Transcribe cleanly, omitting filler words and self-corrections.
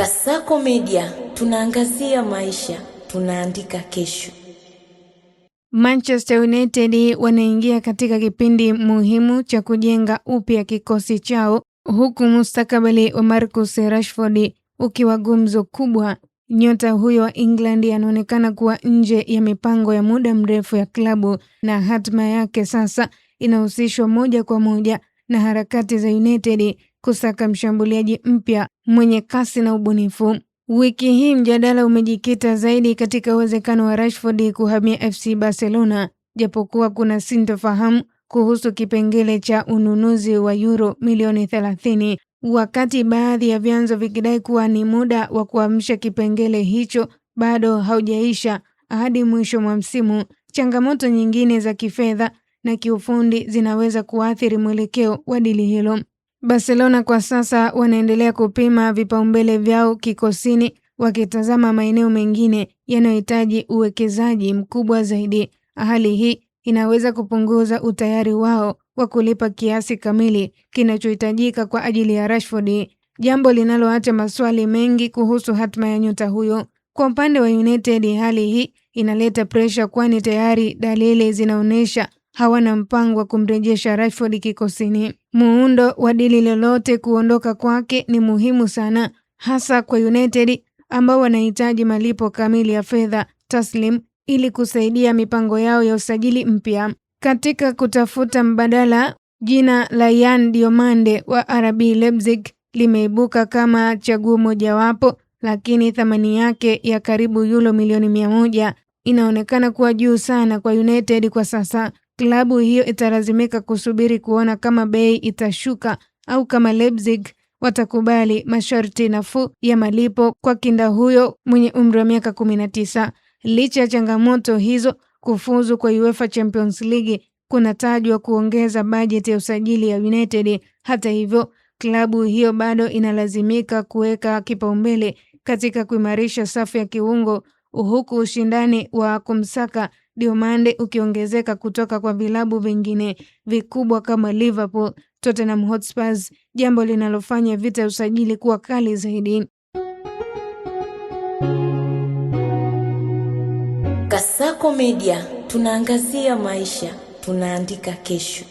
Kasako Media, tunaangazia maisha, tunaandika kesho. Manchester United wanaingia katika kipindi muhimu cha kujenga upya kikosi chao, huku mustakabali wa Marcus Rashford ukiwa gumzo kubwa. Nyota huyo wa England anaonekana kuwa nje ya mipango ya muda mrefu ya klabu, na hatima yake sasa inahusishwa moja kwa moja na harakati za United kusaka mshambuliaji mpya mwenye kasi na ubunifu. Wiki hii mjadala umejikita zaidi katika uwezekano wa Rashford kuhamia FC Barcelona, japokuwa kuna sintofahamu kuhusu kipengele cha ununuzi wa euro milioni 30, wakati baadhi ya vyanzo vikidai kuwa ni muda wa kuamsha kipengele hicho bado haujaisha hadi mwisho wa msimu. Changamoto nyingine za kifedha na kiufundi zinaweza kuathiri mwelekeo wa dili hilo. Barcelona kwa sasa wanaendelea kupima vipaumbele vyao kikosini, wakitazama maeneo mengine yanayohitaji uwekezaji mkubwa zaidi. Hali hii inaweza kupunguza utayari wao wa kulipa kiasi kamili kinachohitajika kwa ajili ya Rashford, jambo linaloacha maswali mengi kuhusu hatma ya nyota huyo. Kwa upande wa United, hali hii inaleta pressure, kwani tayari dalili zinaonyesha hawana mpango wa kumrejesha Rashford kikosini. Muundo wa dili lolote kuondoka kwake ni muhimu sana, hasa kwa United ambao wanahitaji malipo kamili ya fedha taslim ili kusaidia mipango yao ya usajili mpya. Katika kutafuta mbadala, jina la Yan Diomande wa RB Leipzig limeibuka kama chaguo mojawapo, lakini thamani yake ya karibu euro milioni 100 inaonekana kuwa juu sana kwa United kwa sasa. Klabu hiyo italazimika kusubiri kuona kama bei itashuka au kama Leipzig watakubali masharti nafuu ya malipo kwa kinda huyo mwenye umri wa miaka 19. Licha ya changamoto hizo, kufuzu kwa UEFA Champions League kunatajwa kuongeza bajeti ya usajili ya United. Hata hivyo, klabu hiyo bado inalazimika kuweka kipaumbele katika kuimarisha safu ya kiungo, huku ushindani wa kumsaka Diomande ukiongezeka kutoka kwa vilabu vingine vikubwa kama Liverpool, Tottenham Hotspur, jambo linalofanya vita ya usajili kuwa kali zaidi. Kasako Media, tunaangazia maisha, tunaandika kesho.